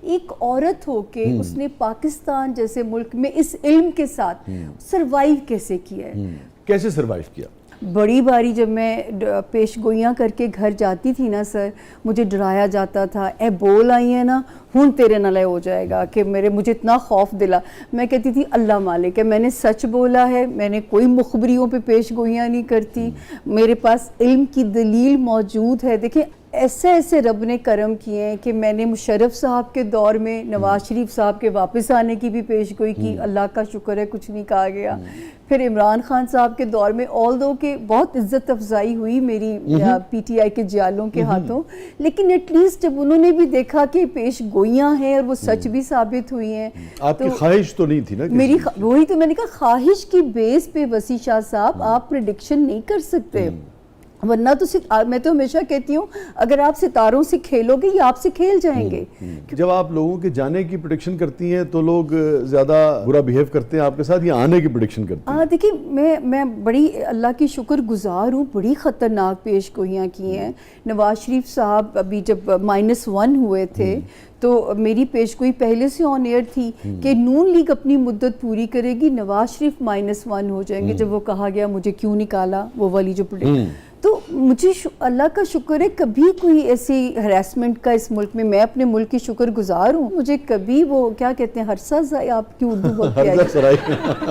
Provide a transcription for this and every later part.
ایک عورت ہو کے اس نے پاکستان جیسے ملک میں اس علم کے ساتھ سروائیو کیسے کیا ہے؟ کیسے سروائیو کیا؟ بڑی باری جب میں پیش گوئیاں کر کے گھر جاتی تھی نا سر، مجھے ڈرایا جاتا تھا، اے بول آئی ہے نا ہن تیرے نالے ہو جائے گا، کہ مجھے اتنا خوف دلا. میں کہتی تھی اللہ مالک ہے، میں نے سچ بولا ہے، میں نے کوئی مخبریوں پہ پیش گوئیاں نہیں کرتی، میرے پاس علم کی دلیل موجود ہے. دیکھیں ایسے رب نے کرم کیے ہیں کہ میں نے مشرف صاحب کے دور میں نواز شریف صاحب کے واپس آنے کی بھی پیش گوئی کی، اللہ کا شکر ہے کچھ نہیں کہا گیا. پھر عمران خان صاحب کے دور میں آلدو کہ بہت عزت افزائی ہوئی میری پی ٹی آئی کے جیالوں کے ہاتھوں، لیکن ایٹ لیسٹ جب انہوں نے بھی دیکھا کہ پیش گوئیاں ہیں اور وہ سچ بھی ثابت ہوئی ہیں. آپ کی خواہش تو نہیں تھی نا میری وہی تو میں نے کہا خواہش کی بیس پہ وسیع شاہ صاحب آپ پریڈکشن نہیں کر سکتے، ورنہ تو میں تو ہمیشہ کہتی ہوں اگر آپ ستاروں سے کھیلو گے یہ آپ سے کھیل جائیں گے. جب آپ لوگوں کے جانے کی پریڈکشن کرتی ہیں تو لوگ زیادہ برا بیہیو کرتے ہیں آپ کے ساتھ یا آنے کی پریڈکشن کرتے ہیں؟ دیکھیں میں بڑی اللہ کی شکر گزار ہوں، بڑی خطرناک پیش گوئیاں کی ہیں. نواز شریف صاحب ابھی جب -1 ہوئے تھے تو میری پیش گوئی پہلے سے آن ایئر تھی کہ نون لیگ اپنی مدت پوری کرے گی، نواز شریف -1 ہو جائیں گے. جب وہ کہا گیا مجھے کیوں نکالا، وہ والی جو تو مجھے اللہ کا شکر ہے کبھی کوئی ایسی ہراسمنٹ کا اس ملک میں اپنے ملک کی شکر گزار ہوں، مجھے کبھی وہ کیا کہتے ہیں ہرسہ زرائی، آپ کی اردو بہت پیاری،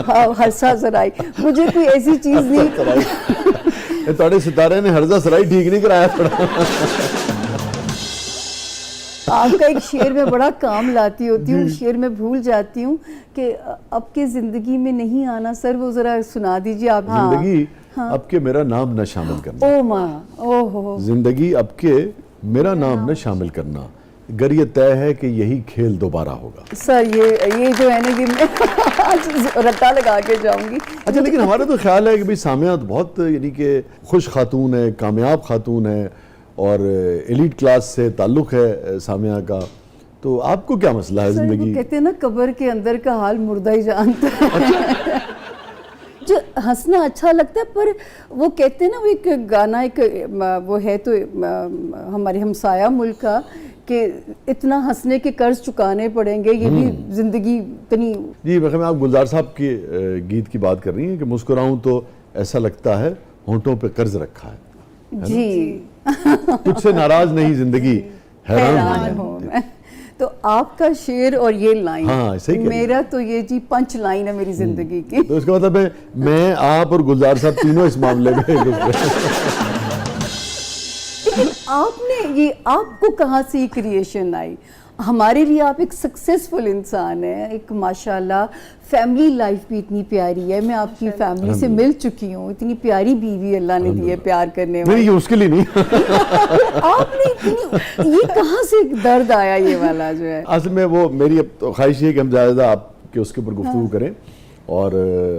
ہاں ہرسہ زرائی، مجھے کوئی ایسی چیز نہیں. تھوڑے ستارے نے ہرزہ سرائی ٹھیک نہیں کرایا تھوڑا. آپ کا ایک شعر میں بڑا کام لاتی ہوتی ہوں، شعر میں بھول جاتی ہوں کہ اب کے زندگی میں نہیں آنا. سر وہ ذرا سنا دیجیے آپ. زندگی اب کے میرا نام نہ شامل کرنا، او ماں او ہو، زندگی اب کے میرا نام نہ شامل کرنا، گر یہ طے ہے کہ یہی کھیل دوبارہ ہوگا. سر یہ جو ہے نا کہ میں رٹا لگا کے جاؤں گی. اچھا لیکن ہمارا تو خیال ہے کہ بھئی سامیہ بہت یعنی کہ خوش خاتون ہے، کامیاب خاتون ہے اور ایلیٹ کلاس سے تعلق ہے سامیہ کا، تو آپ کو کیا مسئلہ ہے زندگی؟ وہ کہتے ہیں نا قبر کے اندر کا حال مردہ ہی جانتا ہے. جو ہنسنا اچھا لگتا ہے، پر وہ کہتے ہیں نا وہ ایک گانا ایک وہ ہے تو ہمارے ہمسایہ ملک کا کہ اتنا ہنسنے کے قرض چکانے پڑیں گے، یہ بھی زندگی اتنی. جی میں آپ گلزار صاحب کی گیت کی بات کر رہی ہیں کہ مسکراؤں تو ایسا لگتا ہے ہونٹوں پہ قرض رکھا ہے. جی تجھ سے ناراض نہیں زندگی، حیران ہوں میں. تو آپ کا شعر اور یہ لائن، صحیح میرا تو یہ جی پنچ لائن ہے میری زندگی کی. تو اس کا مطلب ہے میں آپ اور گلزار صاحب تینوں اس معاملے میں لیکن آپ نے یہ آپ کو کہاں سے یہ کریشن آئی؟ ہمارے لیے آپ ایک سکسیسفل انسان ہیں، ایک ماشاءاللہ فیملی لائف بھی اتنی پیاری ہے. میں آپ کی فیملی سے مل چکی ہوں، اتنی پیاری بیوی اللہ نے دی ہے پیار کرنے والی. نہیں اس کے لیے نہیں. آپ نے یہ کہاں سے درد آیا یہ والا جو ہے؟ اصل میں وہ میری خواہش ہے کہ ہم زیادہ آپ کے اس کے اوپر گفتگو کریں اور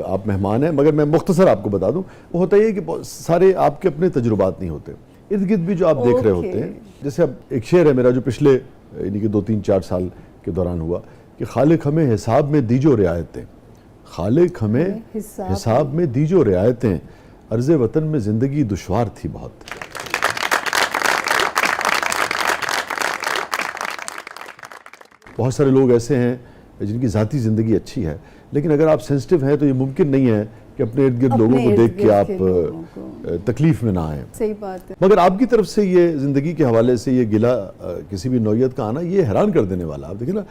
آپ مہمان ہیں، مگر میں مختصر آپ کو بتا دوں وہ ہوتا یہ کہ سارے آپ کے اپنے تجربات نہیں ہوتے، ارد گرد بھی جو آپ دیکھ رہے ہوتے ہیں. جیسے اب ایک شعر ہے میرا جو پچھلے یعنی کہ 2-3-4 سال کے دوران ہوا کہ خالق ہمیں حساب میں دیجو رعایتیں، خالق ہمیں حساب میں دیجو رعایتیں، عرض وطن میں زندگی دشوار تھی بہت. بہت سارے لوگ ایسے ہیں جن کی ذاتی زندگی اچھی ہے، لیکن اگر آپ سینسٹیو ہیں تو یہ ممکن نہیں ہے کہ اپنے ارد گرد لوگوں کو دیکھ کے آپ تکلیف میں نہ آئیں. صحیح بات ہے. مگر آپ کی طرف سے یہ زندگی کے حوالے سے یہ گلہ کسی بھی نوعیت کا آنا یہ حیران کر دینے والا. آپ دیکھیں نا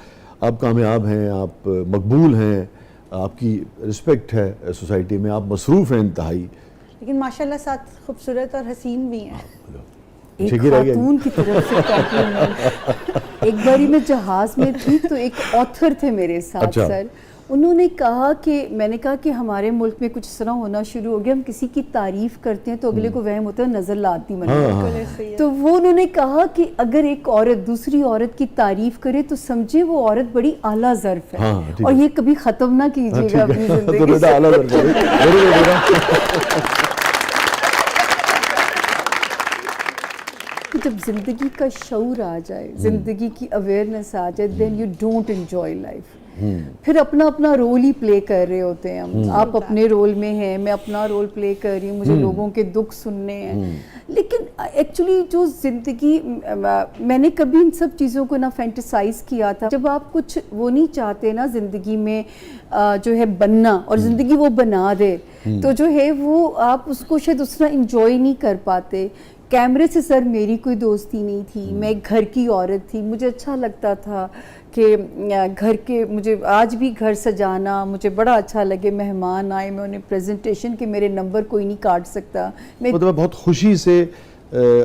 آپ کامیاب ہیں، آپ مقبول ہیں، آپ کی رسپیکٹ ہے سوسائٹی میں، آپ مصروف ہیں انتہائی، لیکن ماشاءاللہ ساتھ خوبصورت اور حسین بھی ہیں. ایک خاتون کی طرف سے ایک باری میں جہاز میں تھی تو ایک آتھر تھے میرے ساتھ سر، انہوں نے کہا کہ میں نے کہا کہ ہمارے ملک میں کچھ اس طرح ہونا شروع ہو گیا، ہم کسی کی تعریف کرتے ہیں تو اگلے کو وہم ہوتا ہے نظر لاتی منظر. تو وہ انہوں نے کہا کہ اگر ایک عورت دوسری عورت کی تعریف کرے تو سمجھے وہ عورت بڑی اعلیٰ ظرف ہے اور یہ کبھی ختم نہ کیجیے گا اپنی زندگی سے. کہ جب زندگی کا شعور آ جائے, زندگی کی اویئرنیس آ جائے, then you don't enjoy life. پھر اپنا اپنا رول ہی پلے کر رہے ہوتے ہیں ہم. آپ اپنے رول میں ہیں, میں اپنا رول پلے کر رہی ہوں, مجھے لوگوں کے دکھ سننے ہیں. لیکن ایکچولی جو زندگی, میں نے کبھی ان سب چیزوں کو نہ فینٹیسائز کیا تھا. جب آپ کچھ وہ نہیں چاہتے نا زندگی میں جو ہے بننا, اور زندگی وہ بنا دے, تو جو ہے وہ آپ اس کو شاید اس طرح انجوائے نہیں کر پاتے. کیمرے سے سر میری کوئی دوستی نہیں تھی, میں ایک گھر کی عورت تھی. مجھے اچھا لگتا تھا کہ گھر کے, مجھے آج بھی گھر سجانا مجھے بڑا اچھا لگے. مہمان آئے, میں انہیں پریزنٹیشن کے میرے نمبر کوئی نہیں کاٹ سکتا. میں مطلب بہت خوشی سے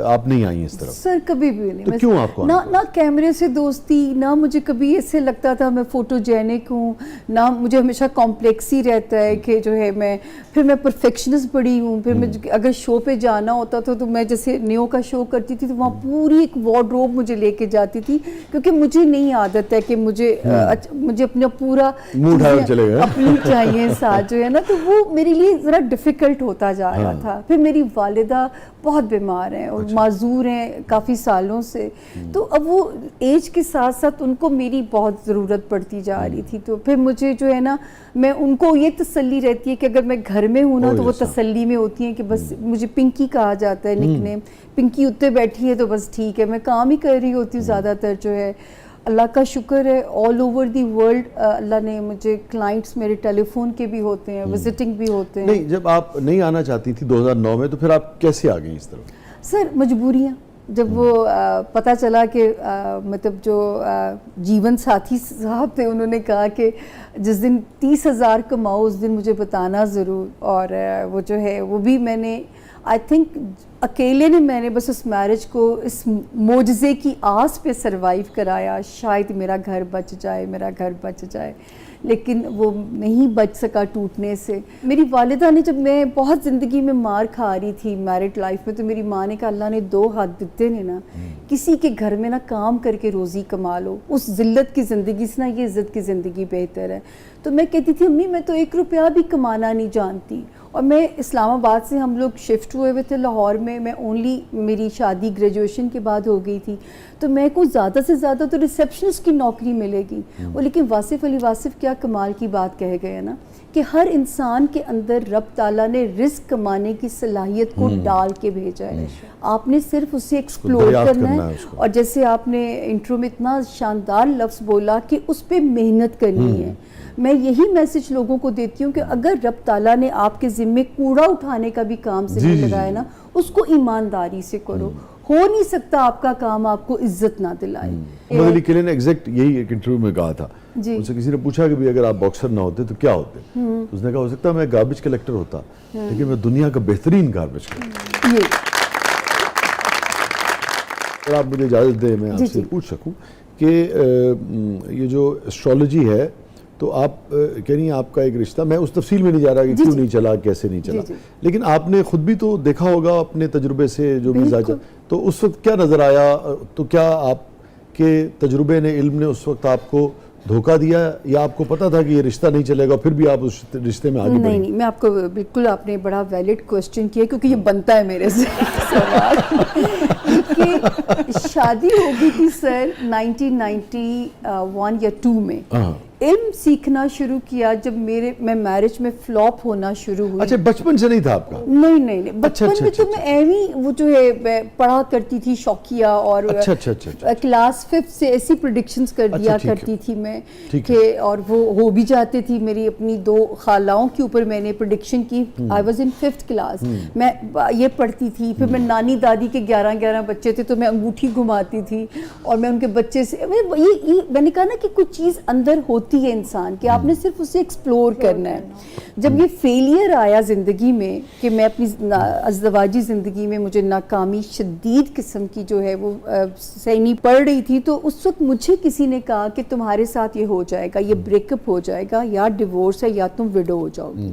آپ نہیں آئی اس طرف؟ سر کبھی بھی نہیں. تو کیوں آپ کو نہ کیمرے سے دوستی, نہ مجھے کبھی ایسے لگتا تھا میں فوٹوجینک ہوں, نہ مجھے ہمیشہ کمپلیکس ہی رہتا ہے کہ جو ہے میں پرفیکشنسٹ بڑی ہوں. پھر میں اگر شو پہ جانا ہوتا تھا تو میں جیسے نیو کا شو کرتی تھی تو وہاں پوری ایک وارڈروب مجھے لے کے جاتی تھی, کیونکہ مجھے نہیں عادت ہے کہ مجھے اپنا پورا اپنی چاہیے ساتھ جو ہے نا, تو وہ میرے لیے ذرا ڈیفیکلٹ ہوتا جا رہا تھا. پھر میری والدہ بہت بیمار ہیں اور معذور ہیں کافی سالوں سے, تو اب وہ ایج کے ساتھ ساتھ ان کو میری بہت ضرورت پڑتی جا رہی تھی. تو پھر مجھے جو ہے نا, میں ان کو یہ تسلی رہتی ہے کہ اگر میں گھر میں ہوں نا تو وہ تسلی میں ہوتی ہیں کہ بس مجھے پنکی کہا جاتا ہے نک نیم, پنکی اتنے بیٹھی ہے تو بس ٹھیک ہے. میں کام ہی کر رہی ہوتی ہوں زیادہ تر جو ہے. اللہ کا شکر ہے آل اوور دی ورلڈ اللہ نے مجھے کلائنٹس میرے ٹیلی فون کے بھی ہوتے ہیں, وزٹنگ بھی ہوتے ہیں. نہیں, جب آپ نہیں آنا چاہتی تھی 2009 میں, تو پھر آپ کیسے آ گئیں اس طرف؟ سر مجبوریاں. جب وہ پتہ چلا کہ مطلب جو جیون ساتھی صاحب تھے انہوں نے کہا کہ جس دن 30,000 کماؤ اس دن مجھے بتانا ضرور. اور وہ جو ہے وہ بھی میں نے آئی تھنک اکیلے نے میں نے بس اس میرج کو اس معجزے کی آس پہ سروائیو کرایا. شاید میرا گھر بچ جائے, میرا گھر بچ جائے, لیکن وہ نہیں بچ سکا ٹوٹنے سے. میری والدہ نے, جب میں بہت زندگی میں مار کھا رہی تھی میرڈ لائف میں, تو میری ماں نے کہا اللہ نے 2 ہاتھ دیتے نے نا, کسی کے گھر میں نا کام کر کے روزی کما لو, اس ذلت کی زندگی سے نا یہ عزت کی زندگی بہتر ہے. تو میں کہتی تھی امی میں تو 1 روپیہ بھی کمانا نہیں جانتی. اور میں اسلام آباد سے ہم لوگ شفٹ ہوئے تھے لاہور میں اونلی میری شادی گریجویشن کے بعد ہو گئی تھی, تو میں کو زیادہ سے زیادہ تو ریسیپشنسٹ کی نوکری ملے گی. اور لیکن واصف علی واصف کیا کمال کی بات کہے گئے نا کہ ہر انسان کے اندر رب تعالیٰ نے رزق کمانے کی صلاحیت کو ڈال کے بھیجا ہے, آپ نے صرف اسے ایکسپلور کرنا ہے. اور جیسے آپ نے انٹرو میں اتنا شاندار لفظ بولا کہ اس پہ محنت کرنی ہے. میں یہی میسج لوگوں کو دیتی ہوں کہ اگر رب تعالیٰ نے آپ کے ذمے کوڑا اٹھانے کا بھی کام ذمہ لگایا نا, اس کو ایمانداری سے کرو. ہو نہیں سکتا آپ کا کام آپ کو عزت نہ دلائے. محمد علی کلے نے ایگزیکٹ یہی ایک انٹرویو میں کہا تھا. ان سے کسی نے پوچھا کہ اگر آپ باکسر نہ ہوتے تو کیا ہوتے, اس نے کہا ہو سکتا میں گاربیج کلیکٹر ہوتا, لیکن میں دنیا کا بہترین گاربیج کلیکٹر. اگر آپ مجھے اجازت دیں میں آپ سے پوچھ سکوں کہ یہ جو اسٹرالوجی ہے, تو آپ کہہ رہی ہیں آپ کا ایک رشتہ, میں اس تفصیل میں نہیں جا رہا کہ کیوں نہیں چلا, کیسے نہیں چلا, لیکن آپ نے خود بھی تو دیکھا ہوگا اپنے تجربے سے جو مزاج, تو اس وقت کیا نظر آیا؟ تو کیا آپ کے تجربے نے, علم نے اس وقت آپ کو دھوکہ دیا, یا آپ کو پتا تھا کہ یہ رشتہ نہیں چلے گا پھر بھی آپ اس رشتے میں آگے بڑھیں؟ نہیں, میں آپ کو بالکل, آپ نے بڑا ویلڈ کوسچن کیا, کیونکہ یہ بنتا ہے میرے سے سوال کہ شادی ہو گئی تھی سر 1991 یا 2 میں. علم سیکھنا شروع کیا جب میں میرج میں فلاپ ہونا شروع ہوئی. اچھا, بچپن سے نہیں تھا آپ کا؟ نہیں, بچپن میں تو میں ایویں وہ جو ہے پڑھا کرتی تھی شوقیہ, اور کلاس 5 سے ایسی پریڈکشنز کر دیا کرتی تھی میں کہ, اور وہ ہو بھی جاتے تھی. میری اپنی 2 خالاؤں کے اوپر میں نے پریڈکشن کی. I was in 5th class, میں یہ پڑھتی تھی. پھر میں نانی دادی کے 11 بچے تھے تو میں انگوٹھی گھماتی تھی, اور میں ان کے بچے سے میں نے کہا نا کہ کچھ چیز اندر ہوتی ہے انسان کہ آپ نے صرف اسے ایکسپلور کرنا ہے. جب یہ فیلئر آیا زندگی میں کہ میں اپنی ازدواجی زندگی میں مجھے ناکامی شدید قسم کی جو ہے وہ سہنی پڑ رہی تھی, تو اس وقت مجھے کسی نے کہا کہ تمہارے ساتھ یہ ہو جائے گا, یہ بریک اپ ہو جائے گا, یا ڈیورس ہے, یا تم وڈو ہو جاؤ گی.